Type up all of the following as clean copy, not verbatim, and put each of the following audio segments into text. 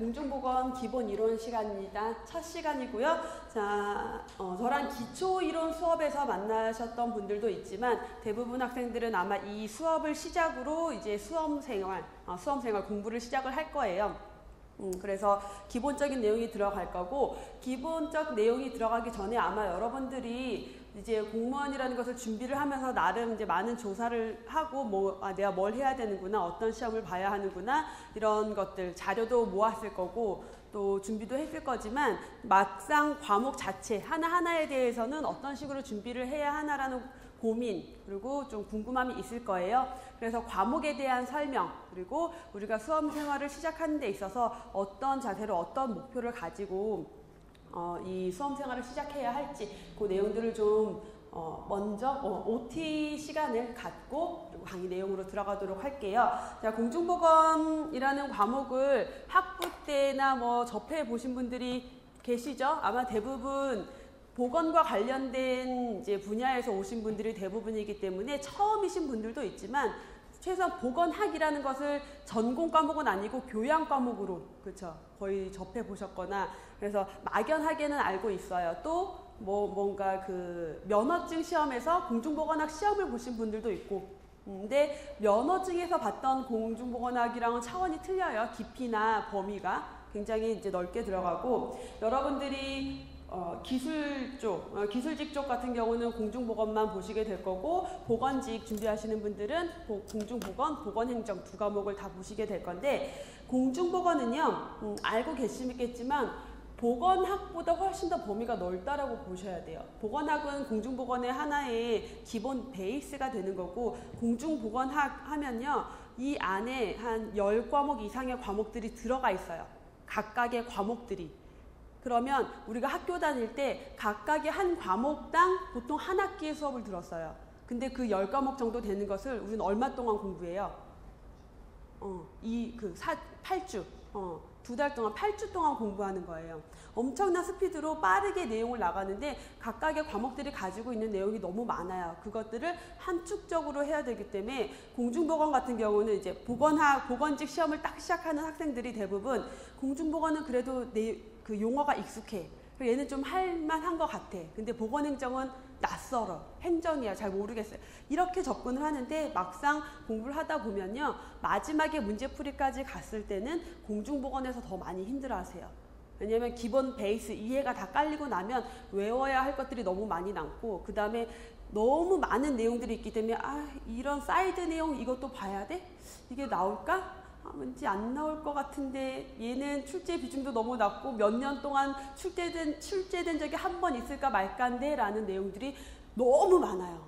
공중보건 기본 이론 시간입니다. 첫 시간이고요. 자, 저랑 기초 이론 수업에서 만나셨던 분들도 있지만 대부분 학생들은 아마 이 수업을 시작으로 이제 수험생활 공부를 시작을 할 거예요. 그래서 기본적인 내용이 들어갈 거고, 기본적 내용이 들어가기 전에 아마 여러분들이 이제 공무원이라는 것을 준비를 하면서 나름 이제 많은 조사를 하고 내가 뭘 해야 되는구나, 어떤 시험을 봐야 하는구나, 이런 것들 자료도 모았을 거고 또 준비도 했을 거지만 막상 과목 자체 하나하나에 대해서는 어떤 식으로 준비를 해야 하나라는 고민 그리고 좀 궁금함이 있을 거예요. 그래서 과목에 대한 설명 그리고 우리가 수험 생활을 시작하는 데 있어서 어떤 자세로 어떤 목표를 가지고 이 수험 생활을 시작해야 할지 그 내용들을 좀 먼저 OT 시간을 갖고 그리고 강의 내용으로 들어가도록 할게요. 자, 공중보건이라는 과목을 학부 때나 접해 보신 분들이 계시죠? 아마 대부분 보건과 관련된 이제 분야에서 오신 분들이 대부분이기 때문에 처음이신 분들도 있지만 최소한 보건학이라는 것을 전공 과목은 아니고 교양 과목으로 그렇죠 거의 접해 보셨거나 그래서 막연하게는 알고 있어요. 또 뭔가 그 면허증 시험에서 공중보건학 시험을 보신 분들도 있고 근데 면허증에서 봤던 공중보건학이랑은 차원이 틀려요. 깊이나 범위가 굉장히 이제 넓게 들어가고 여러분들이 기술직 쪽 같은 경우는 공중보건만 보시게 될 거고 보건직 준비하시는 분들은 공중보건, 보건행정 두 과목을 다 보시게 될 건데 공중보건은요 알고 계시겠지만 보건학보다 훨씬 더 범위가 넓다라고 보셔야 돼요. 보건학은 공중보건의 하나의 기본 베이스가 되는 거고 공중보건학 하면요 이 안에 한 10과목 이상의 과목들이 들어가 있어요. 각각의 과목들이. 그러면 우리가 학교 다닐 때 각각의 한 과목당 보통 한 학기의 수업을 들었어요. 근데 그 10과목 정도 되는 것을 우리는 얼마 동안 공부해요? 8주. 2달 동안 8주 동안 공부하는 거예요. 엄청난 스피드로 빠르게 내용을 나가는데 각각의 과목들이 가지고 있는 내용이 너무 많아요. 그것들을 함축적으로 해야 되기 때문에 공중보건 같은 경우는 이제 보건직 시험을 딱 시작하는 학생들이 대부분 공중보건은 그래도 그 용어가 익숙해. 얘는 좀 할만한 것 같아. 근데 보건행정은 낯설어. 행정이야. 잘 모르겠어요. 이렇게 접근을 하는데 막상 공부를 하다 보면요. 마지막에 문제풀이까지 갔을 때는 공중보건에서 더 많이 힘들어하세요. 왜냐하면 기본 베이스 이해가 다 깔리고 나면 외워야 할 것들이 너무 많이 남고 그 다음에 너무 많은 내용들이 있기 때문에 이런 사이드 내용 이것도 봐야 돼? 이게 나올까? 왠지 안 나올 것 같은데 얘는 출제 비중도 너무 낮고 몇 년 동안 출제된 적이 한 번 있을까 말까인데 라는 내용들이 너무 많아요.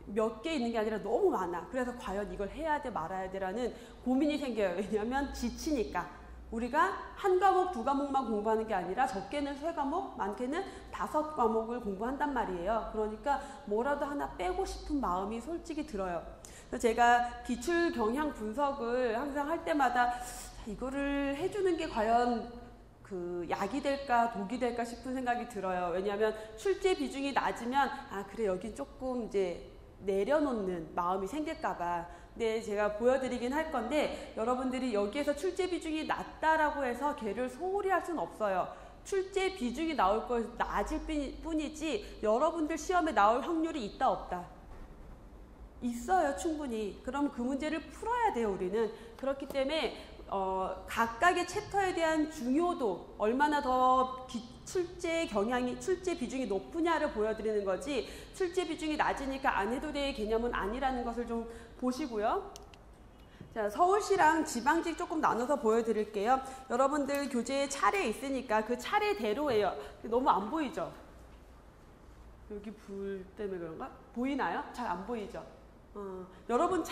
몇 개 있는 게 아니라 너무 많아. 그래서 과연 이걸 해야 돼 말아야 돼 라는 고민이 생겨요. 왜냐하면 지치니까. 우리가 한 과목, 두 과목만 공부하는 게 아니라 적게는 3과목, 많게는 5과목을 공부한단 말이에요. 그러니까 뭐라도 하나 빼고 싶은 마음이 솔직히 들어요. 그래서 제가 기출 경향 분석을 항상 할 때마다 이거를 해주는 게 과연 그 약이 될까 독이 될까 싶은 생각이 들어요. 왜냐하면 출제 비중이 낮으면 그래 여긴 조금 이제 내려놓는 마음이 생길까봐. 근데 제가 보여드리긴 할 건데 여러분들이 여기에서 출제 비중이 낮다라고 해서 걔를 소홀히 할 수는 없어요. 출제 비중이 낮을 뿐이지 여러분들 시험에 나올 확률이 있다 없다. 있어요. 충분히. 그럼 그 문제를 풀어야 돼요. 우리는. 그렇기 때문에 각각의 챕터에 대한 중요도 얼마나 더 출제 비중이 높으냐를 보여드리는 거지 출제 비중이 낮으니까 안 해도 될 개념은 아니라는 것을 좀 보시고요. 자, 서울시랑 지방직 조금 나눠서 보여드릴게요. 여러분들 교재에 차례 있으니까 그 차례대로예요. 너무 안 보이죠? 여기 불 때문에 그런가? 보이나요? 잘 안 보이죠? 여러분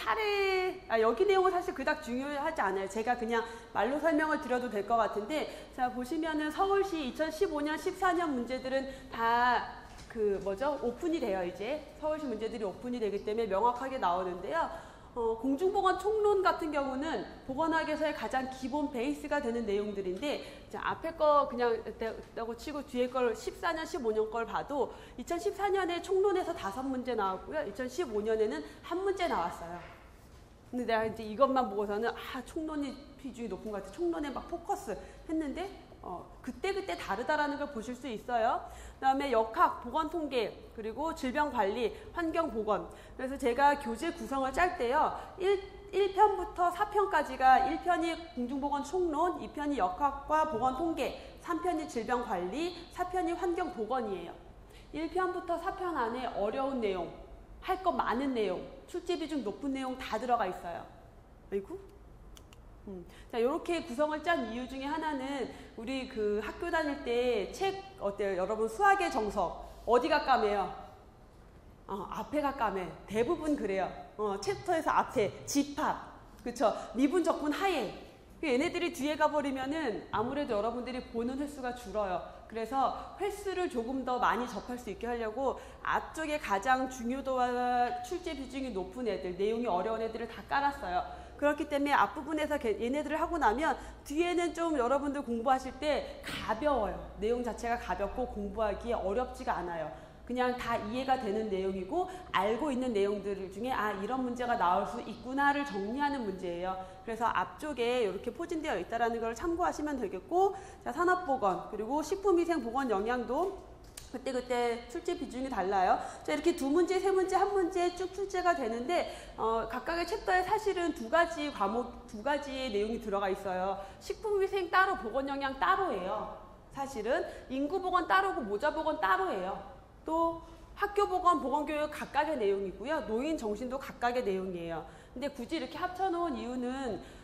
여기 내용은 사실 그닥 중요하지 않아요. 제가 그냥 말로 설명을 드려도 될 것 같은데 자 보시면은 서울시 2015년 14년 문제들은 다 오픈이 돼요. 이제 서울시 문제들이 오픈이 되기 때문에 명확하게 나오는데요. 공중보건 총론 같은 경우는 보건학에서의 가장 기본 베이스가 되는 내용들인데 자, 앞에 거 그냥 있다고 치고 뒤에 걸 14년, 15년 걸 봐도 2014년에 총론에서 5문제 나왔고요. 2015년에는 1문제 나왔어요. 근데 내가 이제 이것만 보고서는 총론이 비중이 높은 것 같아. 총론에 막 포커스 했는데 그때그때 다르다라는 걸 보실 수 있어요. 그 다음에 역학, 보건통계, 그리고 질병관리, 환경보건. 그래서 제가 교재 구성을 짤 때요. 1편부터 4편까지가 1편이 공중보건 총론, 2편이 역학과 보건통계, 3편이 질병관리, 4편이 환경보건이에요. 1편부터 4편 안에 어려운 내용, 할 거 많은 내용, 출제 비중 높은 내용 다 들어가 있어요. 아이고. 자, 이렇게 구성을 짠 이유 중에 하나는 우리 그 학교 다닐 때 책 어때요? 여러분 수학의 정석 어디가 까매요? 앞에가 까매. 대부분 그래요. 챕터에서 앞에 집합, 그쵸? 미분, 적분, 하해. 얘네들이 뒤에 가버리면은 아무래도 여러분들이 보는 횟수가 줄어요. 그래서 횟수를 조금 더 많이 접할 수 있게 하려고 앞쪽에 가장 중요도와 출제 비중이 높은 애들, 내용이 어려운 애들을 다 깔았어요. 그렇기 때문에 앞부분에서 얘네들을 하고 나면 뒤에는 좀 여러분들 공부하실 때 가벼워요. 내용 자체가 가볍고 공부하기에 어렵지가 않아요. 그냥 다 이해가 되는 내용이고 알고 있는 내용들 중에 이런 문제가 나올 수 있구나를 정리하는 문제예요. 그래서 앞쪽에 이렇게 포진되어 있다는 걸 참고하시면 되겠고, 자, 산업보건 그리고 식품위생보건 영양도 그때 출제 비중이 달라요. 자, 이렇게 두 문제, 세 문제, 한 문제 쭉 출제가 되는데 각각의 챕터에 사실은 두 가지 과목, 두 가지의 내용이 들어가 있어요. 식품위생 따로, 보건영양 따로예요. 사실은 인구보건 따로고 모자보건 따로예요. 또 학교보건, 보건교육 각각의 내용이고요. 노인정신도 각각의 내용이에요. 근데 굳이 이렇게 합쳐놓은 이유는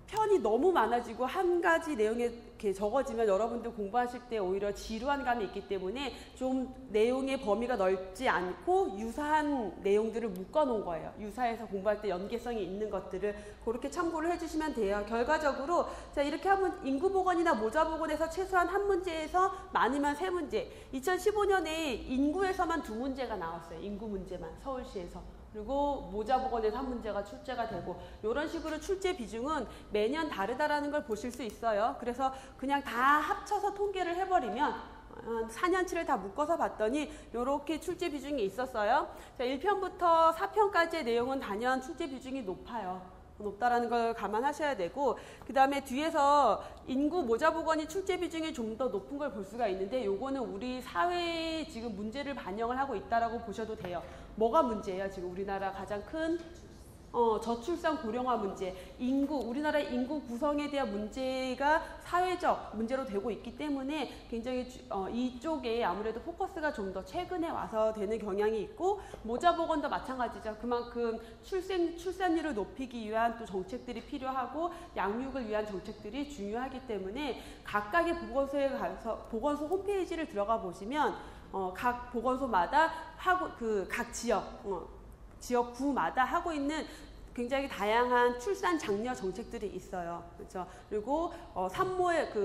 편이 너무 많아지고 한 가지 내용에 이렇게 적어지면 여러분들 공부하실 때 오히려 지루한 감이 있기 때문에 좀 내용의 범위가 넓지 않고 유사한 내용들을 묶어놓은 거예요. 유사해서 공부할 때 연계성이 있는 것들을 그렇게 참고를 해주시면 돼요. 결과적으로 자, 이렇게 하면 인구보건이나 모자보건에서 최소한 한 문제에서 많으면 세 문제. 2015년에 인구에서만 두 문제가 나왔어요. 인구 문제만 서울시에서. 그리고 모자보건에서 한 문제가 출제가 되고 이런 식으로 출제 비중은 매년 다르다라는 걸 보실 수 있어요. 그래서 그냥 다 합쳐서 통계를 해버리면 4년치를 다 묶어서 봤더니 이렇게 출제 비중이 있었어요. 자, 1편부터 4편까지의 내용은 단연 출제 비중이 높다라는 걸 감안하셔야 되고, 그 다음에 뒤에서 인구 모자보건이 출제 비중이 좀 더 높은 걸 볼 수가 있는데 요거는 우리 사회에 지금 문제를 반영을 하고 있다라고 보셔도 돼요. 뭐가 문제예요? 지금 우리나라 가장 큰 저출산 고령화 문제, 우리나라의 인구 구성에 대한 문제가 사회적 문제로 되고 있기 때문에 굉장히 이쪽에 아무래도 포커스가 좀 더 최근에 와서 되는 경향이 있고, 모자보건도 마찬가지죠. 그만큼 출산율을 높이기 위한 또 정책들이 필요하고 양육을 위한 정책들이 중요하기 때문에 각각의 보건소에 가서 보건소 홈페이지를 들어가 보시면 각 보건소마다 각 지역구마다 하고 있는 굉장히 다양한 출산 장려 정책들이 있어요. 그렇죠? 그리고 산모의 그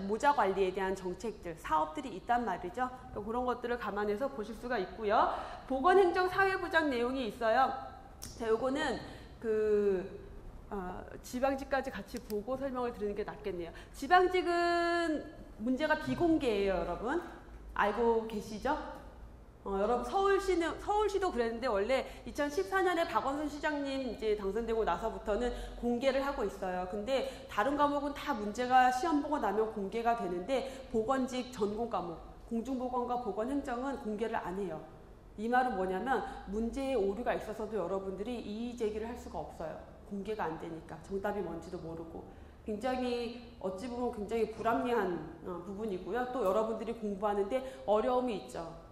모자 관리에 대한 정책들, 사업들이 있단 말이죠. 그런 것들을 감안해서 보실 수가 있고요. 보건행정사회부장 내용이 있어요. 자, 요거는 지방직까지 같이 보고 설명을 드리는 게 낫겠네요. 지방직은 문제가 비공개예요, 여러분. 알고 계시죠? 여러분 서울시도 그랬는데 원래 2014년에 박원순 시장님 이제 당선되고 나서부터는 공개를 하고 있어요. 근데 다른 과목은 다 문제가 시험 보고 나면 공개가 되는데 보건직 전공 과목, 공중보건과 보건행정은 공개를 안 해요. 이 말은 뭐냐면 문제에 오류가 있어서도 여러분들이 이의 제기를 할 수가 없어요. 공개가 안 되니까 정답이 뭔지도 모르고. 굉장히 어찌 보면 굉장히 불합리한 부분이고요. 또 여러분들이 공부하는데 어려움이 있죠.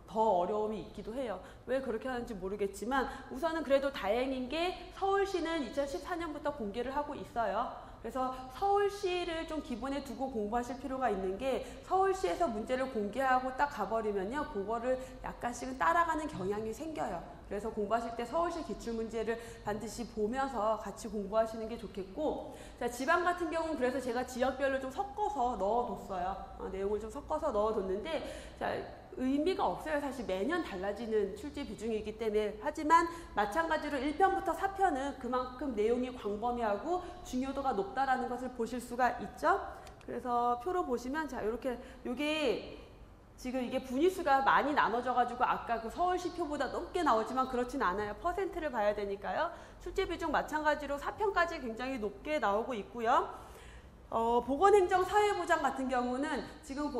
더 어려움이 있기도 해요. 왜 그렇게 하는지 모르겠지만 우선은 그래도 다행인 게 서울시는 2014년부터 공개를 하고 있어요. 그래서 서울시를 좀 기본에 두고 공부하실 필요가 있는 게 서울시에서 문제를 공개하고 딱 가버리면요. 그거를 약간씩은 따라가는 경향이 생겨요. 그래서 공부하실 때 서울시 기출문제를 반드시 보면서 같이 공부하시는 게 좋겠고, 자, 지방 같은 경우는 그래서 제가 지역별로 좀 섞어서 넣어뒀어요. 내용을 좀 섞어서 넣어뒀는데, 자, 의미가 없어요. 사실 매년 달라지는 출제 비중이기 때문에. 하지만 마찬가지로 1편부터 4편은 그만큼 내용이 광범위하고 중요도가 높다라는 것을 보실 수가 있죠. 그래서 표로 보시면 자, 이렇게 요게 지금 이게 분위수가 많이 나눠져가지고 아까 그 서울시표보다 높게 나오지만 그렇진 않아요. 퍼센트를 봐야 되니까요. 출제 비중 마찬가지로 4편까지 굉장히 높게 나오고 있고요. 보건행정 사회보장 같은 경우는 지금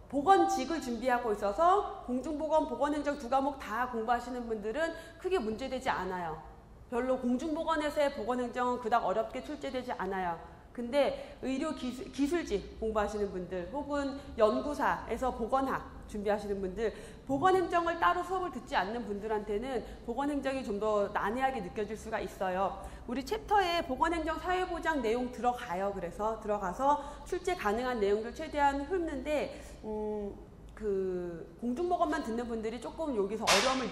보건직을 준비하고 있어서 공중보건, 보건행정 두 과목 다 공부하시는 분들은 크게 문제되지 않아요. 별로 공중보건에서의 보건행정은 그닥 어렵게 출제되지 않아요. 근데 기술직 공부하시는 분들 혹은 연구사에서 보건학 준비하시는 분들, 보건행정을 따로 수업을 듣지 않는 분들한테는 보건행정이 좀 더 난해하게 느껴질 수가 있어요. 우리 챕터에 보건행정 사회보장 내용 들어가요. 그래서 들어가서 출제 가능한 내용들 최대한 훑는데 그 공중보건만 듣는 분들이 조금 여기서 어려움을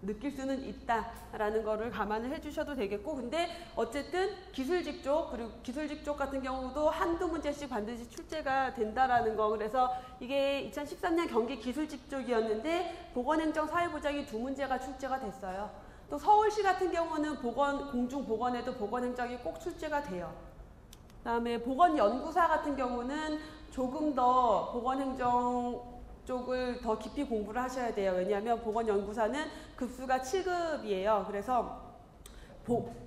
느낄 수는 있다라는 거를 감안을 해주셔도 되겠고, 근데 어쨌든 기술직 쪽, 그리고 기술직 쪽 같은 경우도 한두 문제씩 반드시 출제가 된다라는 거. 그래서 이게 2013년 경기 기술직 쪽이었는데 보건행정 사회보장이 2문제가 출제가 됐어요. 또 서울시 같은 경우는 공중보건에도 보건행정이 꼭 출제가 돼요. 그다음에 보건연구사 같은 경우는 조금 더 보건행정 쪽을 더 깊이 공부를 하셔야 돼요. 왜냐하면 보건연구사는 급수가 7급이에요. 그래서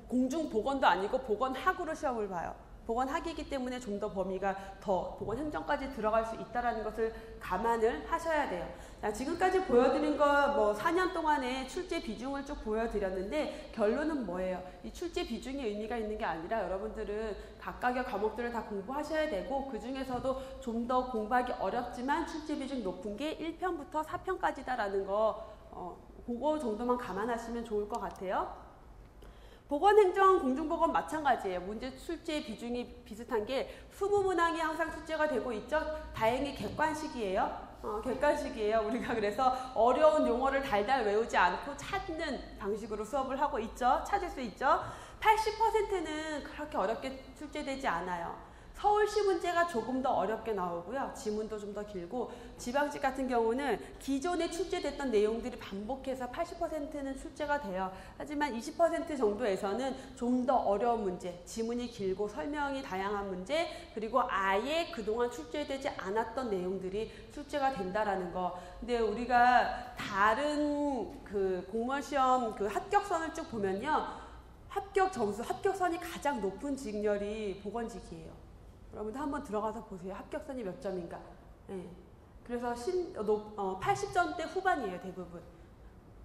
공중보건도 아니고 보건학으로 시험을 봐요. 보건학이기 때문에 좀 더 범위가 더 보건행정까지 들어갈 수 있다는 것을 감안을 하셔야 돼요. 자, 지금까지 보여드린 거 4년 동안의 출제 비중을 쭉 보여드렸는데 결론은 뭐예요? 이 출제 비중이 의미가 있는 게 아니라 여러분들은 각각의 과목들을 다 공부하셔야 되고, 그 중에서도 좀 더 공부하기 어렵지만 출제 비중 높은 게 1편부터 4편까지다라는 거, 그거 정도만 감안하시면 좋을 것 같아요. 보건행정, 공중보건 마찬가지예요. 문제 출제 비중이 비슷한 게 20문항이 항상 출제가 되고 있죠. 다행히 객관식이에요. 객관식이에요. 우리가 그래서 어려운 용어를 달달 외우지 않고 찾는 방식으로 수업을 하고 있죠. 찾을 수 있죠. 80%는 그렇게 어렵게 출제되지 않아요. 서울시 문제가 조금 더 어렵게 나오고요. 지문도 좀 더 길고, 지방직 같은 경우는 기존에 출제됐던 내용들이 반복해서 80%는 출제가 돼요. 하지만 20% 정도에서는 좀 더 어려운 문제, 지문이 길고 설명이 다양한 문제, 그리고 아예 그동안 출제되지 않았던 내용들이 출제가 된다라는 거. 근데 우리가 다른 그 공무원 시험 그 합격선을 쭉 보면요. 합격 점수, 합격선이 가장 높은 직렬이 보건직이에요. 여러분들 한번 들어가서 보세요. 합격선이 몇 점인가. 네. 그래서 80점대 후반이에요, 대부분.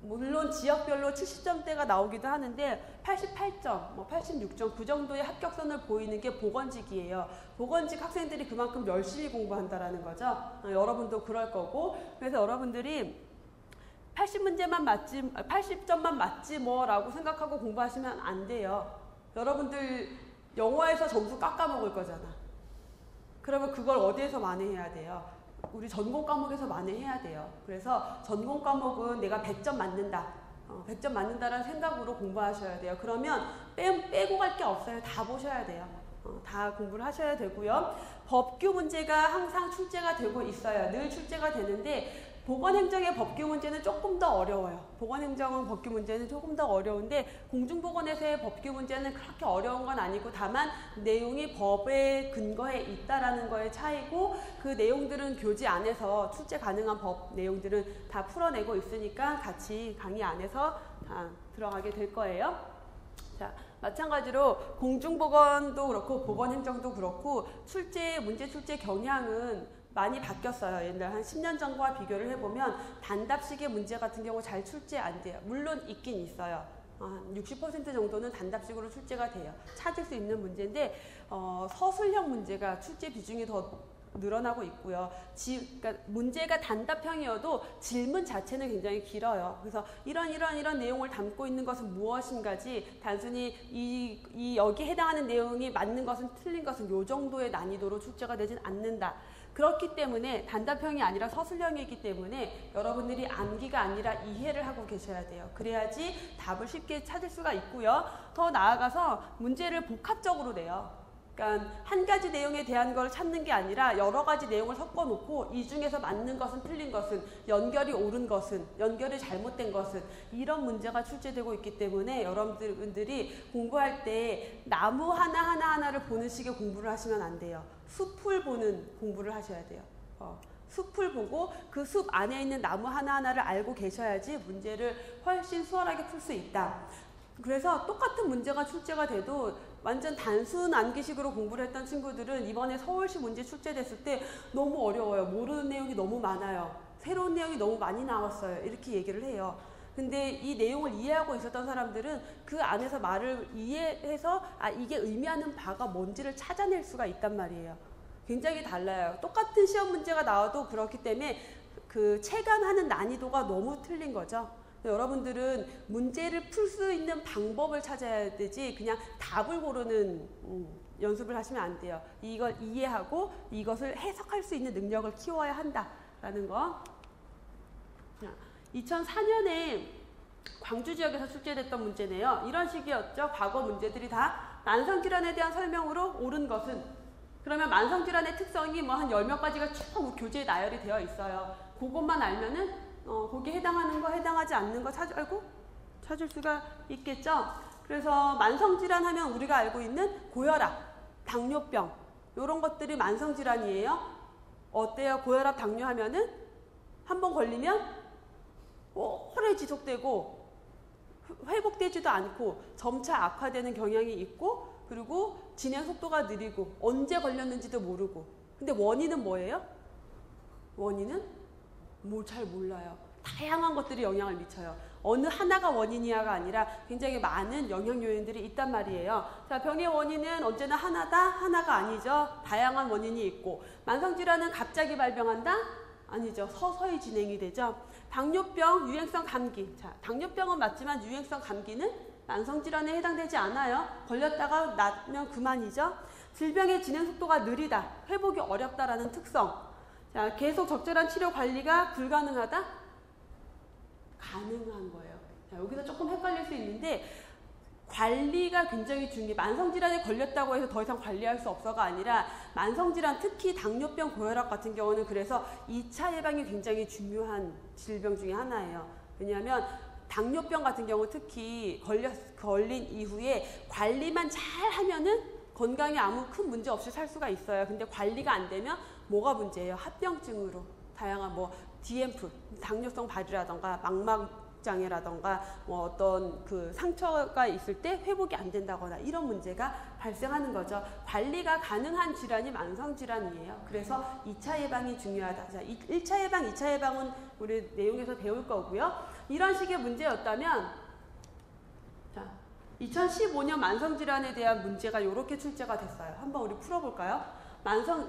물론 지역별로 70점대가 나오기도 하는데 88점, 86점 그 정도의 합격선을 보이는 게 보건직이에요. 보건직 학생들이 그만큼 열심히 공부한다라는 거죠. 여러분도 그럴 거고. 그래서 여러분들이 80점만 맞지 뭐라고 생각하고 공부하시면 안 돼요. 여러분들 영어에서 점수 깎아먹을 거잖아. 그러면 그걸 어디에서 만회해야 돼요? 우리 전공 과목에서 만회해야 돼요. 그래서 전공 과목은 내가 100점 맞는다. 100점 맞는다라는 생각으로 공부하셔야 돼요. 그러면 빼고 갈 게 없어요. 다 보셔야 돼요. 다 공부를 하셔야 되고요. 법규 문제가 항상 출제가 되고 있어요. 늘 출제가 되는데 보건행정의 법규 문제는 조금 더 어려워요. 보건행정은 법규 문제는 조금 더 어려운데 공중보건에서의 법규 문제는 그렇게 어려운 건 아니고 다만 내용이 법에 근거해 있다라는 거의 차이고, 그 내용들은 교재 안에서 출제 가능한 법 내용들은 다 풀어내고 있으니까 같이 강의 안에서 다 들어가게 될 거예요. 자, 마찬가지로 공중보건도 그렇고 보건행정도 그렇고 문제 출제 경향은 많이 바뀌었어요. 옛날 한 10년 전과 비교를 해보면 단답식의 문제 같은 경우 잘 출제 안 돼요. 물론 있긴 있어요. 한 60% 정도는 단답식으로 출제가 돼요. 찾을 수 있는 문제인데 서술형 문제가 출제 비중이 더 늘어나고 있고요. 그러니까 문제가 단답형이어도 질문 자체는 굉장히 길어요. 그래서 이런 내용을 담고 있는 것은 무엇인가지 단순히 여기에 해당하는 내용이 맞는 것은 틀린 것은 요 정도의 난이도로 출제가 되진 않는다. 그렇기 때문에 단답형이 아니라 서술형이기 때문에 여러분들이 암기가 아니라 이해를 하고 계셔야 돼요. 그래야지 답을 쉽게 찾을 수가 있고요. 더 나아가서 문제를 복합적으로 내요. 그러니까 한 가지 내용에 대한 걸 찾는 게 아니라 여러 가지 내용을 섞어놓고 이 중에서 맞는 것은 틀린 것은, 연결이 옳은 것은, 연결이 잘못된 것은, 이런 문제가 출제되고 있기 때문에 여러분들이 공부할 때 나무 하나하나를 보는 식의 공부를 하시면 안 돼요. 숲을 보는 공부를 하셔야 돼요. 숲을 보고 그 숲 안에 있는 나무 하나하나를 알고 계셔야지 문제를 훨씬 수월하게 풀 수 있다. 그래서 똑같은 문제가 출제가 돼도 완전 단순 암기식으로 공부를 했던 친구들은 이번에 서울시 문제 출제됐을 때 너무 어려워요. 모르는 내용이 너무 많아요. 새로운 내용이 너무 많이 나왔어요. 이렇게 얘기를 해요. 근데 이 내용을 이해하고 있었던 사람들은 그 안에서 말을 이해해서 이게 의미하는 바가 뭔지를 찾아낼 수가 있단 말이에요. 굉장히 달라요. 똑같은 시험 문제가 나와도 그렇기 때문에 그 체감하는 난이도가 너무 틀린 거죠. 여러분들은 문제를 풀 수 있는 방법을 찾아야 되지 그냥 답을 고르는 연습을 하시면 안 돼요. 이걸 이해하고 이것을 해석할 수 있는 능력을 키워야 한다라는 거. 2004년에 광주 지역에서 출제됐던 문제네요. 이런 식이었죠. 과거 문제들이 다 만성질환에 대한 설명으로 옳은 것은, 그러면 만성질환의 특성이 뭐 한 10몇 가지가 쭉 교재에 나열이 되어 있어요. 그것만 알면은 거기에 해당하는 거, 해당하지 않는 거 찾을 수가 있겠죠. 그래서 만성질환 하면 우리가 알고 있는 고혈압, 당뇨병 이런 것들이 만성질환이에요. 어때요? 고혈압, 당뇨 하면은 한번 걸리면 오래 지속되고 회복되지도 않고 점차 악화되는 경향이 있고, 그리고 진행 속도가 느리고 언제 걸렸는지도 모르고. 근데 원인은 뭐예요? 원인은 잘 몰라요. 다양한 것들이 영향을 미쳐요. 어느 하나가 원인이야가 아니라 굉장히 많은 영향 요인들이 있단 말이에요. 자, 병의 원인은 언제나 하나다? 하나가 아니죠. 다양한 원인이 있고. 만성질환은 갑자기 발병한다? 아니죠. 서서히 진행이 되죠. 당뇨병, 유행성 감기. 자, 당뇨병은 맞지만 유행성 감기는 만성질환에 해당되지 않아요. 걸렸다가 낫면 그만이죠. 질병의 진행 속도가 느리다, 회복이 어렵다라는 특성. 자, 계속 적절한 치료 관리가 불가능하다? 가능한 거예요. 자, 여기서 조금 헷갈릴 수 있는데 관리가 굉장히 중요해요. 만성질환에 걸렸다고 해서 더 이상 관리할 수 없어가 아니라 만성질환, 특히 당뇨병, 고혈압 같은 경우는 그래서 2차 예방이 굉장히 중요한 질병 중에 하나예요. 왜냐하면 당뇨병 같은 경우 특히 걸린 이후에 관리만 잘 하면은 건강에 아무 큰 문제 없이 살 수가 있어요. 근데 관리가 안 되면 뭐가 문제예요? 합병증으로 다양한 뭐 DMF, 당뇨성 발이라던가 망막장애라던가 뭐 어떤 그 상처가 있을 때 회복이 안 된다거나 이런 문제가 발생하는 거죠. 관리가 가능한 질환이 만성질환이에요. 그래서 2차 예방이 중요하다. 자, 1차 예방, 2차 예방은 우리 내용에서 배울 거고요. 이런 식의 문제였다면, 자, 2015년 만성질환에 대한 문제가 이렇게 출제가 됐어요. 한번 우리 풀어볼까요?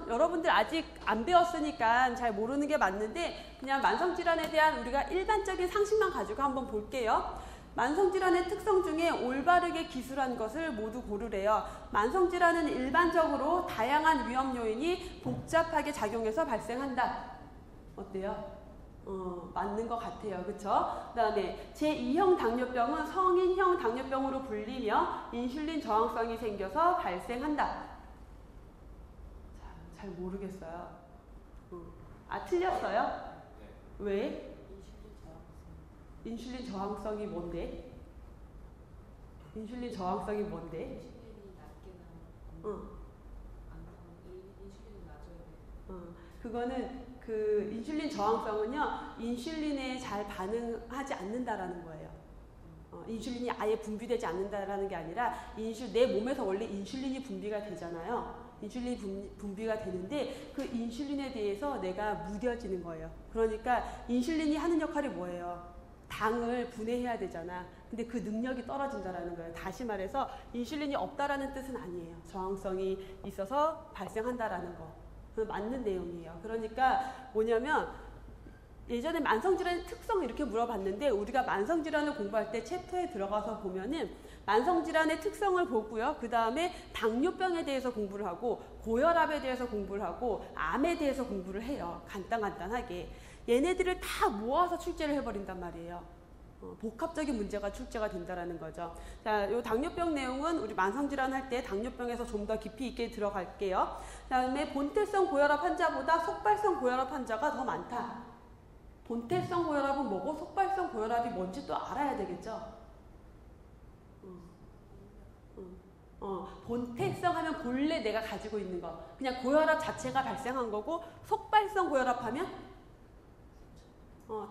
여러분들 아직 안 배웠으니까 잘 모르는 게 맞는데 그냥 만성질환에 대한 우리가 일반적인 상식만 가지고 한번 볼게요. 만성질환의 특성 중에 올바르게 기술한 것을 모두 고르래요. 만성질환은 일반적으로 다양한 위험 요인이 복잡하게 작용해서 발생한다. 어때요? 맞는 것 같아요. 그쵸? 그 다음에 제2형 당뇨병은 성인형 당뇨병으로 불리며 인슐린 저항성이 생겨서 발생한다. 잘 모르겠어요. 틀렸어요? 네. 왜? 인슐린 저항성이 뭔데? 인슐린 저항성이 뭔데? 인슐린이 낮게 나오고 인슐린이 낮아야 돼. 그거는 그 인슐린 저항성은요, 인슐린에 잘 반응하지 않는다라는 거예요. 인슐린이 아예 분비되지 않는다라는 게 아니라 내 몸에서 원래 인슐린이 분비가 되잖아요. 인슐린이 분비가 되는데 그 인슐린에 대해서 내가 무뎌지는 거예요. 그러니까 인슐린이 하는 역할이 뭐예요? 당을 분해해야 되잖아. 근데 그 능력이 떨어진다라는 거예요. 다시 말해서 인슐린이 없다라는 뜻은 아니에요. 저항성이 있어서 발생한다라는 거. 맞는 내용이에요. 그러니까 뭐냐면 예전에 만성질환의 특성 이렇게 물어봤는데 우리가 만성질환을 공부할 때 챕터에 들어가서 보면은 만성질환의 특성을 보고요. 그 다음에 당뇨병에 대해서 공부를 하고 고혈압에 대해서 공부를 하고 암에 대해서 공부를 해요. 간단하게. 얘네들을 다 모아서 출제를 해버린단 말이에요. 복합적인 문제가 출제가 된다라는 거죠. 자, 요 당뇨병 내용은 우리 만성질환 할 때 당뇨병에서 좀 더 깊이 있게 들어갈게요. 그 다음에 본태성 고혈압 환자보다 속발성 고혈압 환자가 더 많다. 본태성 고혈압은 뭐고 속발성 고혈압이 뭔지 또 알아야 되겠죠. 본태성 하면 본래 내가 가지고 있는 거. 그냥 고혈압 자체가 발생한 거고, 속발성 고혈압 하면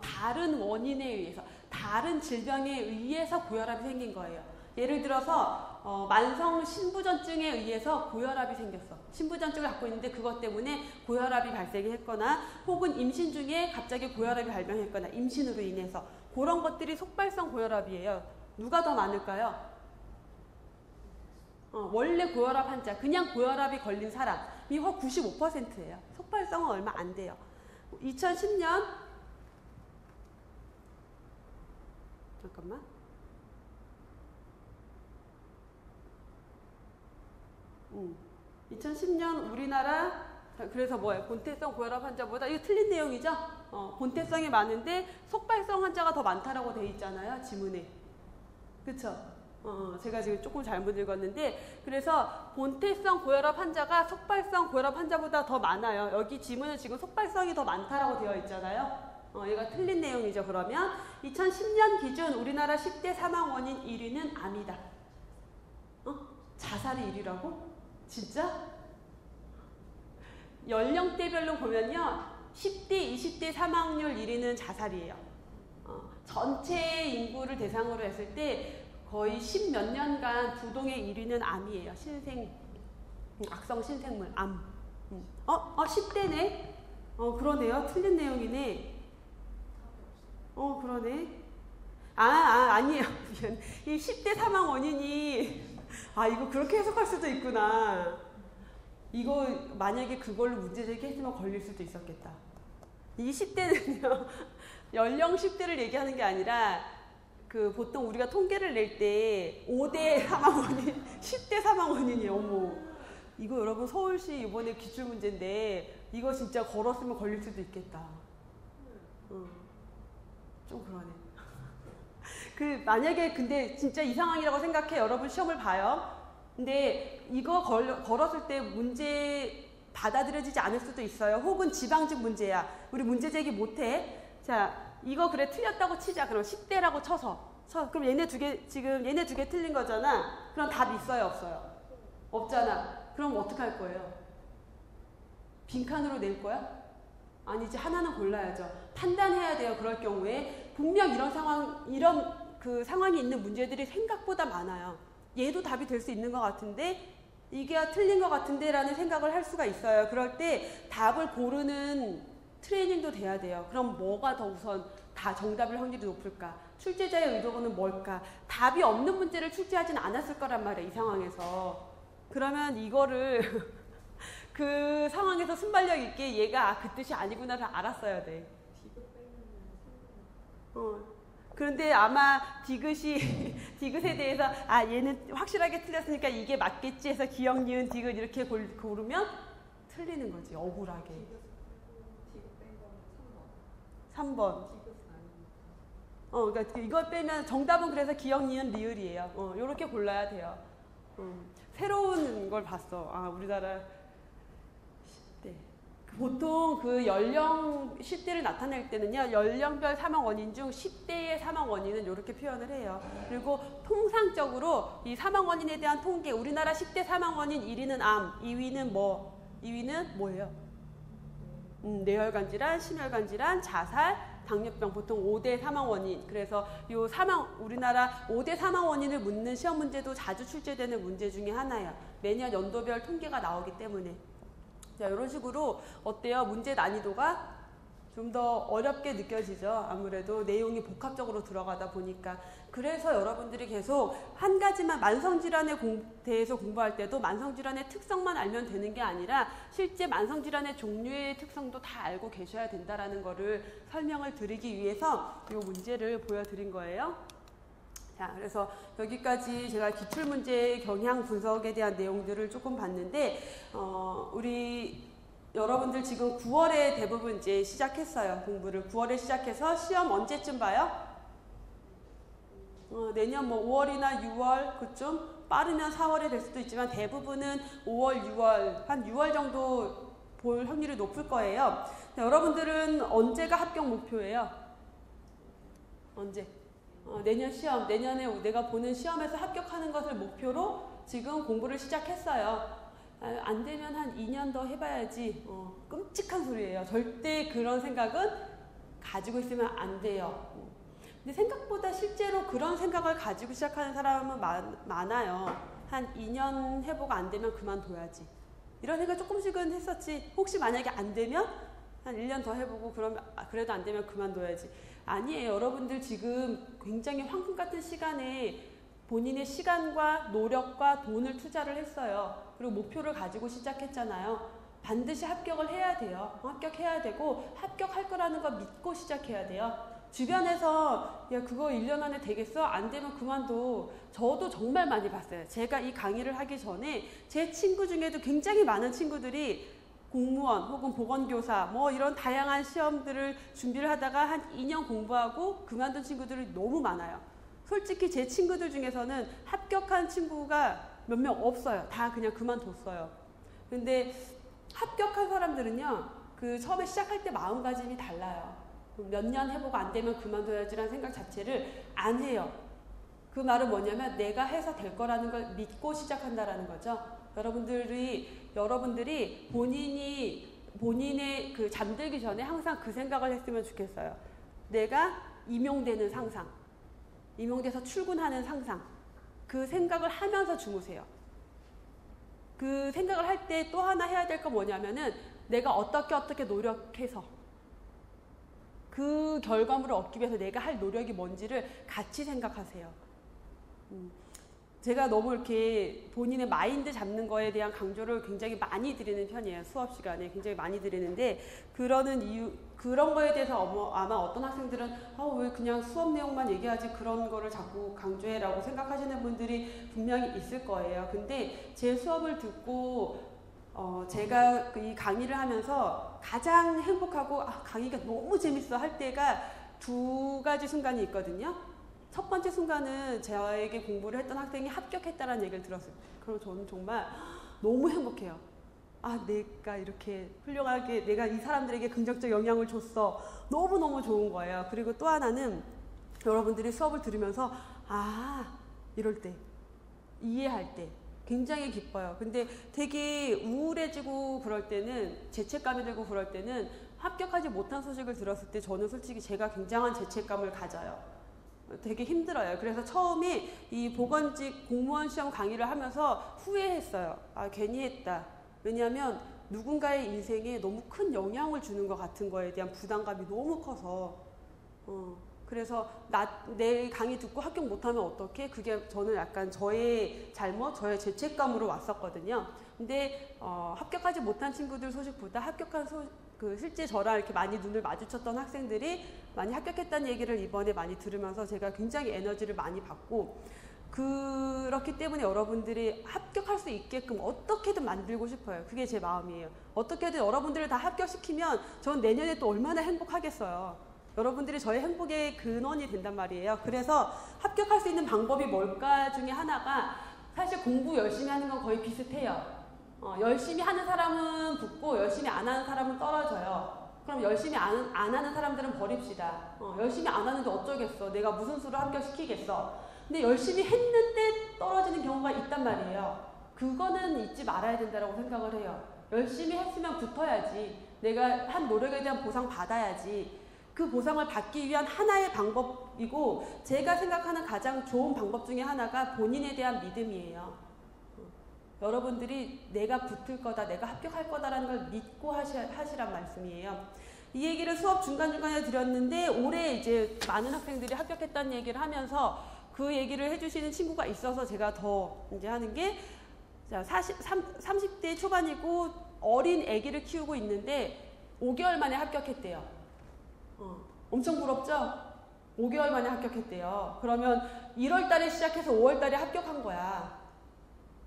다른 원인에 의해서, 다른 질병에 의해서 고혈압이 생긴 거예요. 예를 들어서 만성 신부전증에 의해서 고혈압이 생겼어. 신부전증을 갖고 있는데 그것 때문에 고혈압이 발생했거나, 혹은 임신 중에 갑자기 고혈압이 발병했거나, 임신으로 인해서. 그런 것들이 속발성 고혈압이에요. 누가 더 많을까요? 원래 고혈압 환자, 그냥 고혈압이 걸린 사람이 95%예요. 속발성은 얼마 안 돼요. 2010년, 잠깐만. 2010년 우리나라, 그래서 뭐예요? 본태성 고혈압 환자보다, 이거 틀린 내용이죠? 본태성이 많은데 속발성 환자가 더 많다라고 돼 있잖아요, 지문에. 그쵸? 제가 지금 조금 잘못 읽었는데, 그래서 본태성 고혈압 환자가 속발성 고혈압 환자보다 더 많아요. 여기 지문은 지금 속발성이 더 많다라고 되어 있잖아요. 얘가 틀린 내용이죠. 그러면 2010년 기준 우리나라 10대 사망 원인 1위는 암이다. 자살이 1위라고? 진짜? 연령대별로 보면요, 10대, 20대 사망률 1위는 자살이에요. 전체 인구를 대상으로 했을 때 거의 10몇 년간 부동의 1위는 암이에요. 악성 신생물, 암. 10대네? 그러네요. 틀린 내용이네. 그러네. 아니에요. 이 10대 사망 원인이, 이거 그렇게 해석할 수도 있구나. 이거 만약에 그걸로 문제 제기했으면 걸릴 수도 있었겠다. 이 10대는요, 연령 10대를 얘기하는 게 아니라, 보통 우리가 통계를 낼 때 5대 사망 원인, 10대 사망 원인이에요. 어머. 이거 여러분 서울시 이번에 기출문제인데, 이거 진짜 걸었으면 걸릴 수도 있겠다. 좀 그러네. 만약에 근데 진짜 이 상황이라고 생각해. 여러분 시험을 봐요. 근데 이거 걸었을 때 문제 받아들여지지 않을 수도 있어요. 혹은 지방직 문제야. 우리 문제 제기 못해. 자, 이거 그래 틀렸다고 치자. 그럼 10대라고 쳐서. 그럼 얘네 두 개 틀린 거잖아. 그럼 답 있어요, 없어요? 없잖아. 그럼 어떻게 할 거예요? 빈칸으로 낼 거야? 아니지, 하나는 골라야죠. 판단해야 돼요. 그럴 경우에 분명 이런 상황이 있는 문제들이 생각보다 많아요. 얘도 답이 될 수 있는 것 같은데, 이게 틀린 것 같은데 라는 생각을 할 수가 있어요. 그럴 때 답을 고르는 트레이닝도 돼야 돼요. 그럼 뭐가 더 우선 다 정답일 확률이 높을까? 출제자의 의도는 뭘까? 답이 없는 문제를 출제하진 않았을 거란 말이에요, 이 상황에서. 그러면 이거를 그 상황에서 순발력 있게 얘가 그 뜻이 아니구나를 알았어야 돼. 그런데 아마 디귿에 대해서 얘는 확실하게 틀렸으니까 이게 맞겠지 해서 기억, 니은, 디귿 이렇게 고르면 틀리는 거지, 억울하게. 3번. 그러니까 이걸 빼면 정답은 그래서 기억, 니은, 리을이에요. 요렇게 골라야 돼요. 새로운 걸 봤어. 우리나라 10대. 보통 그 연령 10대를 나타낼 때는요, 연령별 사망 원인 중 10대의 사망 원인은 이렇게 표현을 해요. 그리고 통상적으로 이 사망 원인에 대한 통계, 우리나라 10대 사망 원인 1위는 암, 2위는 뭐? 2위는 뭐예요? 뇌혈관 질환, 심혈관 질환, 자살, 당뇨병, 보통 5대 사망 원인. 그래서 우리나라 5대 사망 원인을 묻는 시험 문제도 자주 출제되는 문제 중에 하나예요. 매년 연도별 통계가 나오기 때문에. 자, 이런 식으로 어때요? 문제 난이도가 좀 더 어렵게 느껴지죠. 아무래도 내용이 복합적으로 들어가다 보니까. 그래서 여러분들이 계속 한 가지만 만성질환에 대해서 공부할 때도 만성질환의 특성만 알면 되는 게 아니라 실제 만성질환의 종류의 특성도 다 알고 계셔야 된다는 거를 설명을 드리기 위해서 이 문제를 보여드린 거예요. 자, 그래서 여기까지 제가 기출문제의 경향 분석에 대한 내용들을 조금 봤는데, 우리 여러분들 지금 9월에 대부분 이제 시작했어요. 공부를 9월에 시작해서 시험 언제쯤 봐요? 내년 뭐 5월이나 6월 그쯤, 빠르면 4월에 될 수도 있지만 대부분은 5월, 6월, 한 6월 정도 볼 확률이 높을 거예요. 여러분들은 언제가 합격 목표예요? 언제? 내년 시험, 내년에 내가 보는 시험에서 합격하는 것을 목표로 지금 공부를 시작했어요. 안 되면 한 2년 더 해봐야지. 끔찍한 소리예요. 절대 그런 생각은 가지고 있으면 안 돼요. 근데 생각보다 실제로 그런 생각을 가지고 시작하는 사람은 많아요. 한 2년 해보고 안 되면 그만둬야지. 이런 생각 조금씩은 했었지. 혹시 만약에 안 되면 한 1년 더 해보고 그러면 그래도 안 되면 그만둬야지. 아니에요. 여러분들 지금 굉장히 황금 같은 시간에 본인의 시간과 노력과 돈을 투자를 했어요. 그리고 목표를 가지고 시작했잖아요. 반드시 합격을 해야 돼요. 합격해야 되고 합격할 거라는 거 믿고 시작해야 돼요. 주변에서 야 그거 1년 안에 되겠어? 안 되면 그만둬. 저도 정말 많이 봤어요. 제가 이 강의를 하기 전에 제 친구 중에도 굉장히 많은 친구들이 공무원 혹은 보건교사 뭐 이런 다양한 시험들을 준비를 하다가 한 2년 공부하고 그만둔 친구들이 너무 많아요. 솔직히 제 친구들 중에서는 합격한 친구가 몇 명 없어요. 다 그냥 그만뒀어요. 근데 합격한 사람들은요, 그 처음에 시작할 때 마음가짐이 달라요. 몇 년 해보고 안 되면 그만둬야지라는 생각 자체를 안 해요. 그 말은 뭐냐면 내가 해서 될 거라는 걸 믿고 시작한다라는 거죠. 여러분들이 본인의 그 잠들기 전에 항상 그 생각을 했으면 좋겠어요. 내가 임용되는 상상, 임용돼서 출근하는 상상, 그 생각을 하면서 주무세요. 그 생각을 할 때 또 하나 해야 될 건 뭐냐면은 내가 어떻게 노력해서 그 결과물을 얻기 위해서 내가 할 노력이 뭔지를 같이 생각하세요. 제가 너무 이렇게 본인의 마인드 잡는 거에 대한 강조를 굉장히 많이 드리는 편이에요. 수업 시간에 굉장히 많이 드리는데 그런 거에 대해서 아마 어떤 학생들은 왜 그냥 수업 내용만 얘기하지 그런 거를 자꾸 강조해라고 생각하시는 분들이 분명히 있을 거예요. 근데 제 수업을 듣고 제가 이 강의를 하면서 가장 행복하고 강의가 너무 재밌어 할 때가 두 가지 순간이 있거든요. 첫 번째 순간은 저에게 공부를 했던 학생이 합격했다는 얘기를 들었어요. 그럼 저는 정말 너무 행복해요. 내가 이렇게 훌륭하게 내가 이 사람들에게 긍정적 영향을 줬어. 너무너무 좋은 거예요. 그리고 또 하나는 여러분들이 수업을 들으면서 이럴 때 이해할 때 굉장히 기뻐요. 근데 되게 우울해지고 그럴 때는 죄책감이 들고 그럴 때는 합격하지 못한 소식을 들었을 때 저는 솔직히 제가 굉장한 죄책감을 가져요. 되게 힘들어요. 그래서 처음에 이 보건직 공무원 시험 강의를 하면서 후회했어요. 괜히 했다. 왜냐하면 누군가의 인생에 너무 큰 영향을 주는 것 같은 거에 대한 부담감이 너무 커서 그래서 내 강의 듣고 합격 못하면 어떡해? 그게 저는 약간 저의 잘못, 저의 죄책감으로 왔었거든요. 근데 합격하지 못한 친구들 소식보다 합격한 실제 저랑 이렇게 많이 눈을 마주쳤던 학생들이 많이 합격했다는 얘기를 이번에 많이 들으면서 제가 굉장히 에너지를 많이 받고 그렇기 때문에 여러분들이 합격할 수 있게끔 어떻게든 만들고 싶어요. 그게 제 마음이에요. 어떻게든 여러분들을 다 합격시키면 전 내년에 또 얼마나 행복하겠어요. 여러분들이 저의 행복의 근원이 된단 말이에요. 그래서 합격할 수 있는 방법이 뭘까 중에 하나가 사실 공부 열심히 하는 건 거의 비슷해요. 열심히 하는 사람은 붙고 열심히 안 하는 사람은 떨어져요. 그럼 열심히 안 하는 사람들은 버립시다. 열심히 안 하는데 어쩌겠어. 내가 무슨 수를 합격시키겠어. 근데 열심히 했는데 떨어지는 경우가 있단 말이에요. 그거는 잊지 말아야 된다고 생각을 해요. 열심히 했으면 붙어야지. 내가 한 노력에 대한 보상 받아야지. 그 보상을 받기 위한 하나의 방법이고 제가 생각하는 가장 좋은 방법 중에 하나가 본인에 대한 믿음이에요. 여러분들이 내가 붙을 거다, 내가 합격할 거다라는 걸 믿고 하시란 말씀이에요. 이 얘기를 수업 중간중간에 드렸는데 올해 이제 많은 학생들이 합격했다는 얘기를 하면서 그 얘기를 해주시는 친구가 있어서 제가 더 이제 하는 게 30대 초반이고 어린 아기를 키우고 있는데 5개월 만에 합격했대요. 엄청 부럽죠? 5개월 만에 합격했대요. 그러면 1월 달에 시작해서 5월 달에 합격한 거야.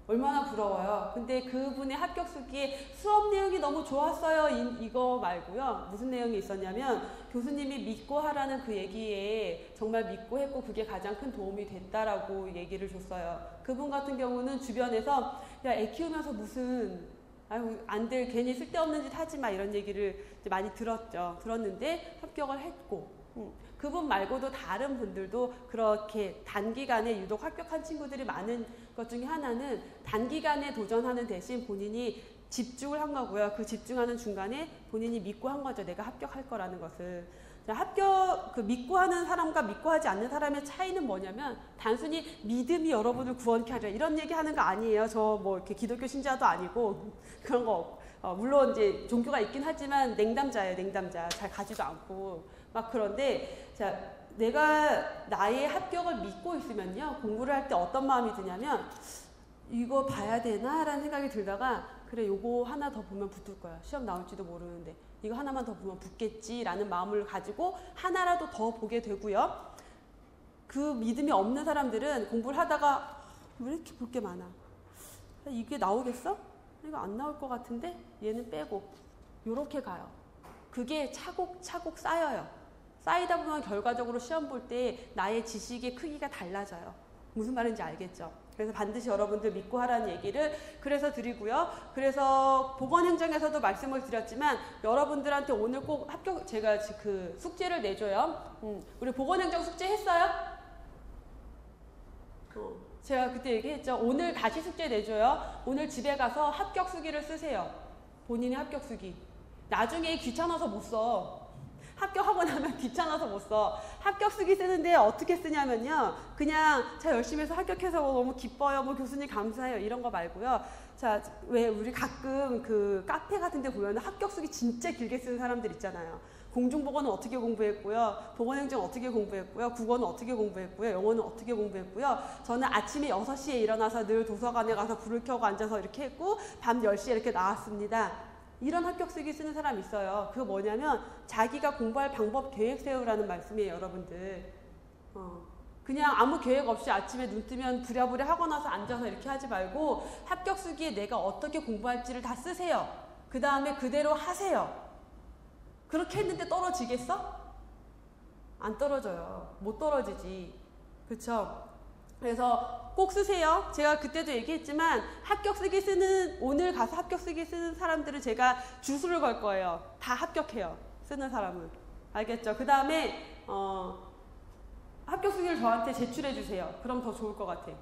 얼마나 부러워요. 근데 그분의 합격 수기에 수업 내용이 너무 좋았어요. 이거 말고요. 무슨 내용이 있었냐면 교수님이 믿고 하라는 그 얘기에 정말 믿고 했고 그게 가장 큰 도움이 됐다라고 얘기를 줬어요. 그분 같은 경우는 주변에서 야, 애 키우면서 무슨 안 될 괜히 쓸데없는 짓 하지 마 이런 얘기를 이제 많이 들었는데 합격을 했고 그분 말고도 다른 분들도 그렇게 단기간에 유독 합격한 친구들이 많은 것 중에 하나는 단기간에 도전하는 대신 본인이 집중을 한 거고요. 그 집중하는 중간에 본인이 믿고 한 거죠. 내가 합격할 거라는 것을. 믿고 하는 사람과 믿고 하지 않는 사람의 차이는 뭐냐면 단순히 믿음이 여러분을 구원케 하려 이런 얘기 하는 거 아니에요. 저 뭐 이렇게 기독교 신자도 아니고 그런 거 물론 이제 종교가 있긴 하지만 냉담자예요. 냉담자. 잘 가지도 않고 막 그런데 자 내가 나의 합격을 믿고 있으면요. 공부를 할 때 어떤 마음이 드냐면 이거 봐야 되나? 라는 생각이 들다가 그래 요거 하나 더 보면 붙을 거야. 시험 나올지도 모르는데 이거 하나만 더 보면 붙겠지 라는 마음을 가지고 하나라도 더 보게 되고요. 그 믿음이 없는 사람들은 공부를 하다가 왜 이렇게 볼 게 많아? 이게 나오겠어? 이거 안 나올 것 같은데? 얘는 빼고 요렇게 가요. 그게 차곡차곡 쌓여요. 쌓이다 보면 결과적으로 시험 볼 때 나의 지식의 크기가 달라져요. 무슨 말인지 알겠죠? 그래서 반드시 여러분들 믿고 하라는 얘기를 그래서 드리고요. 그래서 보건행정에서도 말씀을 드렸지만 여러분들한테 오늘 꼭 제가 그 숙제를 내줘요. 우리 보건행정 숙제 했어요? 제가 그때 얘기했죠. 오늘 다시 숙제 내줘요. 오늘 집에 가서 합격 수기를 쓰세요. 본인의 합격 수기. 나중에 귀찮아서 못 써. 합격하고 나면 귀찮아서 못 써. 합격 수기 쓰는데 어떻게 쓰냐면요. 그냥 자 열심히 해서 합격해서 너무 기뻐요. 뭐 교수님 감사해요. 이런 거 말고요. 자 왜 우리 가끔 그 카페 같은 데 보면 합격 수기 진짜 길게 쓰는 사람들 있잖아요. 공중보건은 어떻게 공부했고요. 보건행정 어떻게 공부했고요. 국어는 어떻게 공부했고요. 영어는 어떻게 공부했고요. 저는 아침에 6시에 일어나서 늘 도서관에 가서 불을 켜고 앉아서 이렇게 했고 밤 10시에 이렇게 나왔습니다. 이런 합격 수기 쓰는 사람 있어요. 그거 뭐냐면 자기가 공부할 방법 계획 세우라는 말씀이에요. 여러분들. 그냥 아무 계획 없이 아침에 눈 뜨면 부랴부랴 하고 나서 앉아서 이렇게 하지 말고 합격 수기에 내가 어떻게 공부할지를 다 쓰세요. 그 다음에 그대로 하세요. 그렇게 했는데 떨어지겠어? 안 떨어져요. 못 떨어지지. 그쵸? 그래서 꼭 쓰세요. 제가 그때도 얘기했지만 합격 쓰기 쓰는 오늘 가서 합격 쓰기 쓰는 사람들은 제가 주수를 걸 거예요. 다 합격해요. 쓰는 사람은. 알겠죠? 그 다음에 합격 쓰기를 저한테 제출해 주세요. 그럼 더 좋을 것 같아.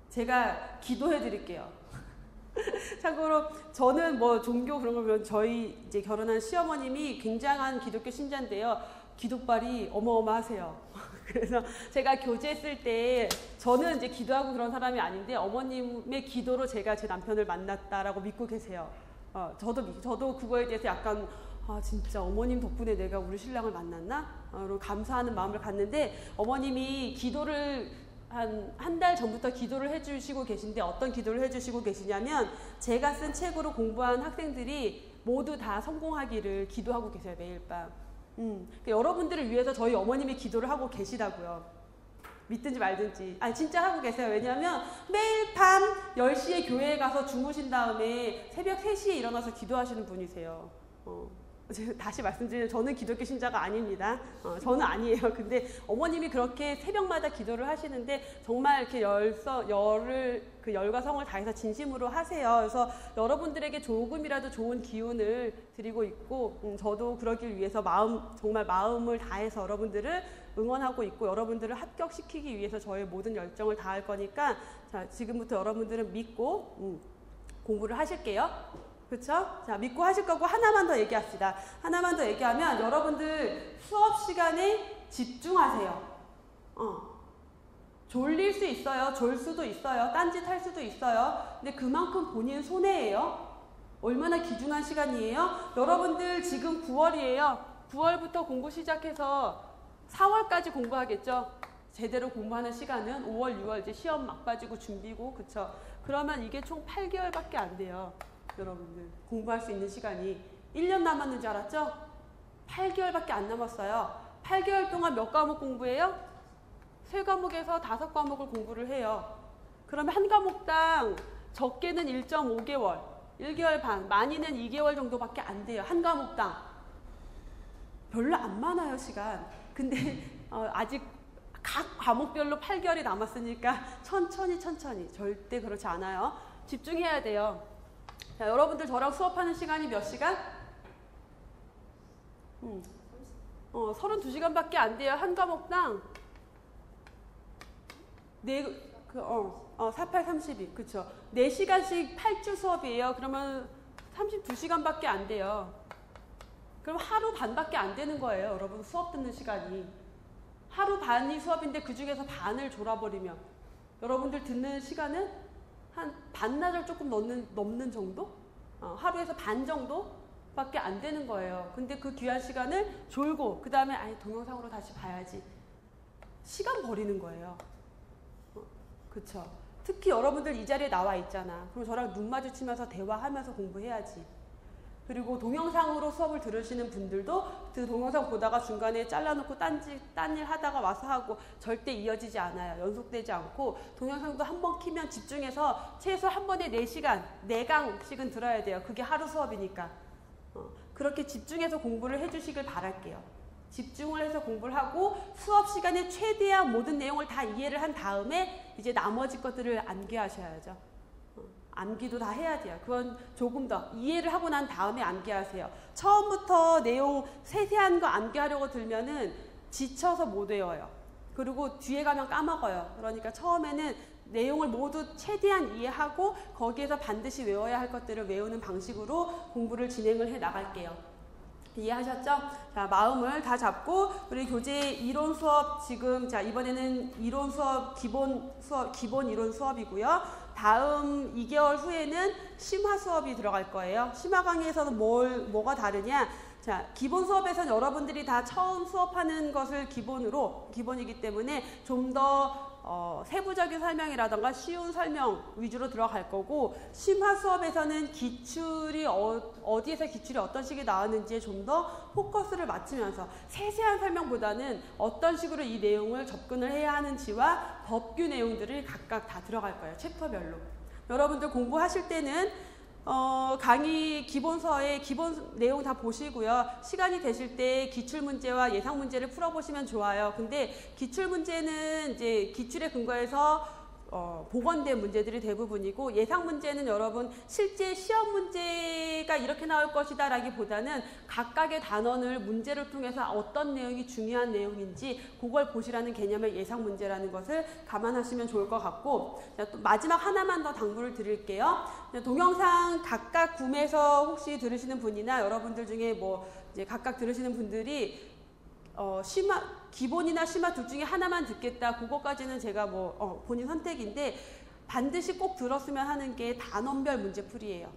제가 기도해 드릴게요. 참고로 저는 뭐 종교 그런 거 보면 저희 이제 결혼한 시어머님이 굉장한 기독교 신자인데요. 기도발이 어마어마하세요. 그래서 제가 교제했을 때 저는 이제 기도하고 그런 사람이 아닌데 어머님의 기도로 제가 제 남편을 만났다라고 믿고 계세요. 저도 그거에 대해서 약간 진짜 어머님 덕분에 내가 우리 신랑을 만났나? 그리고 감사하는 마음을 갖는데 어머님이 기도를 한 달 전부터 기도를 해주시고 계신데 어떤 기도를 해주시고 계시냐면 제가 쓴 책으로 공부한 학생들이 모두 다 성공하기를 기도하고 계세요. 매일 밤. 그러니까 여러분들을 위해서 저희 어머님이 기도를 하고 계시다고요. 믿든지 말든지. 진짜 하고 계세요. 왜냐하면 매일 밤 10시에 교회에 가서 주무신 다음에 새벽 3시에 일어나서 기도하시는 분이세요. 다시 말씀드리면 저는 기독교 신자가 아닙니다. 저는 아니에요. 근데 어머님이 그렇게 새벽마다 기도를 하시는데 정말 이렇게 열과 성을 다해서 진심으로 하세요. 그래서 여러분들에게 조금이라도 좋은 기운을 드리고 있고 저도 그러길 위해서 정말 마음을 다해서 여러분들을 응원하고 있고 여러분들을 합격시키기 위해서 저의 모든 열정을 다할 거니까 자, 지금부터 여러분들은 믿고 공부를 하실게요. 그렇죠? 자, 믿고 하실 거고 하나만 더 얘기합시다. 하나만 더 얘기하면 여러분들 수업 시간에 집중하세요. 졸릴 수 있어요. 졸 수도 있어요. 딴짓 할 수도 있어요. 근데 그만큼 본인 손해예요. 얼마나 귀중한 시간이에요? 여러분들 지금 9월이에요. 9월부터 공부 시작해서 4월까지 공부하겠죠? 제대로 공부하는 시간은 5월, 6월 이제 시험 막바지고 준비고 그쵸? 그러면 이게 총 8개월밖에 안 돼요. 여러분들 공부할 수 있는 시간이 1년 남았는 줄 알았죠? 8개월밖에 안 남았어요. 8개월 동안 몇 과목 공부해요? 3과목에서 5과목을 공부를 해요. 그러면 한 과목당 적게는 1.5개월, 1개월 반, 많이는 2개월 정도밖에 안 돼요. 한 과목당. 별로 안 많아요, 시간. 근데 아직 각 과목별로 8개월이 남았으니까 천천히 절대 그렇지 않아요. 집중해야 돼요. 자, 여러분들 저랑 수업하는 시간이 몇 시간? 32시간밖에 안 돼요. 한 과목당 48, 32. 그쵸. 4시간씩 8주 수업이에요. 그러면 32시간밖에 안 돼요. 그럼 하루 반밖에 안 되는 거예요. 여러분 수업 듣는 시간이. 하루 반이 수업인데 그 중에서 반을 졸아버리면 여러분들 듣는 시간은 한 반나절 조금 넘는 정도? 하루에서 반 정도밖에 안 되는 거예요. 근데 그 귀한 시간을 졸고 그 다음에 동영상으로 다시 봐야지. 시간 버리는 거예요. 그쵸? 특히 여러분들 이 자리에 나와 있잖아. 그럼 저랑 눈 마주치면서 대화하면서 공부해야지. 그리고 동영상으로 수업을 들으시는 분들도 그 동영상 보다가 중간에 잘라놓고 딴 일 하다가 와서 하고 절대 이어지지 않아요. 연속되지 않고 동영상도 한 번 키면 집중해서 최소 한 번에 4시간, 4강씩은 들어야 돼요. 그게 하루 수업이니까. 그렇게 집중해서 공부를 해주시길 바랄게요. 집중을 해서 공부를 하고 수업 시간에 최대한 모든 내용을 다 이해를 한 다음에 이제 나머지 것들을 암기하셔야죠. 암기도 다 해야 돼요. 그건 조금 더 이해를 하고 난 다음에 암기하세요. 처음부터 내용 세세한 거 암기하려고 들면은 지쳐서 못 외워요. 그리고 뒤에 가면 까먹어요. 그러니까 처음에는 내용을 모두 최대한 이해하고 거기에서 반드시 외워야 할 것들을 외우는 방식으로 공부를 진행을 해 나갈게요. 이해하셨죠? 자, 마음을 다 잡고 우리 교재 이론 수업 지금 이번에는 이론 수업 기본 이론 수업이고요. 다음 2개월 후에는 심화 수업이 들어갈 거예요. 심화 강의에서는 뭐가 다르냐? 자, 기본 수업에서는 여러분들이 다 처음 수업하는 것을 기본이기 때문에 좀 더 세부적인 설명이라던가 쉬운 설명 위주로 들어갈 거고, 심화 수업에서는 기출이 어디에서 기출이 어떤 식이 나왔는지에 좀 더 포커스를 맞추면서 세세한 설명보다는 어떤 식으로 이 내용을 접근을 해야 하는지와 법규 내용들을 각각 다 들어갈 거예요. 챕터별로. 여러분들 공부하실 때는 강의 기본서의 기본 내용 다 보시고요. 시간이 되실 때 기출문제와 예상문제를 풀어보시면 좋아요. 근데 기출문제는 이제 기출에 근거해서 복원된 문제들이 대부분이고, 예상문제는 여러분 실제 시험 문제가 이렇게 나올 것이다 라기보다는 각각의 단원을 문제를 통해서 어떤 내용이 중요한 내용인지 그걸 보시라는 개념의 예상문제라는 것을 감안하시면 좋을 것 같고, 자, 또 마지막 하나만 더 당부를 드릴게요. 동영상 각각 구매해서 혹시 들으시는 분이나 여러분들 중에 이제 각각 들으시는 분들이 기본이나 심화 둘 중에 하나만 듣겠다, 그거까지는 제가 본인 선택인데, 반드시 꼭 들었으면 하는 게 단원별 문제풀이예요.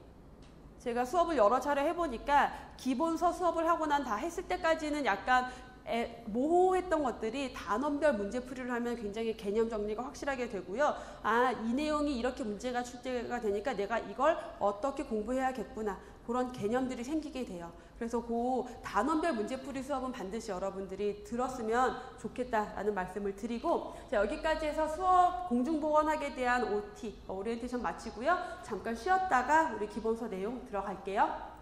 제가 수업을 여러 차례 해보니까 기본서 수업을 하고 난 다 했을 때까지는 약간 모호했던 것들이 단원별 문제풀이를 하면 굉장히 개념 정리가 확실하게 되고요. 이 내용이 이렇게 문제가 출제가 되니까 내가 이걸 어떻게 공부해야겠구나, 그런 개념들이 생기게 돼요. 그래서 그 단원별 문제풀이 수업은 반드시 여러분들이 들었으면 좋겠다라는 말씀을 드리고, 자, 여기까지 해서 수업 공중보건학에 대한 OT, 오리엔테이션 마치고요. 잠깐 쉬었다가 우리 기본서 내용 들어갈게요.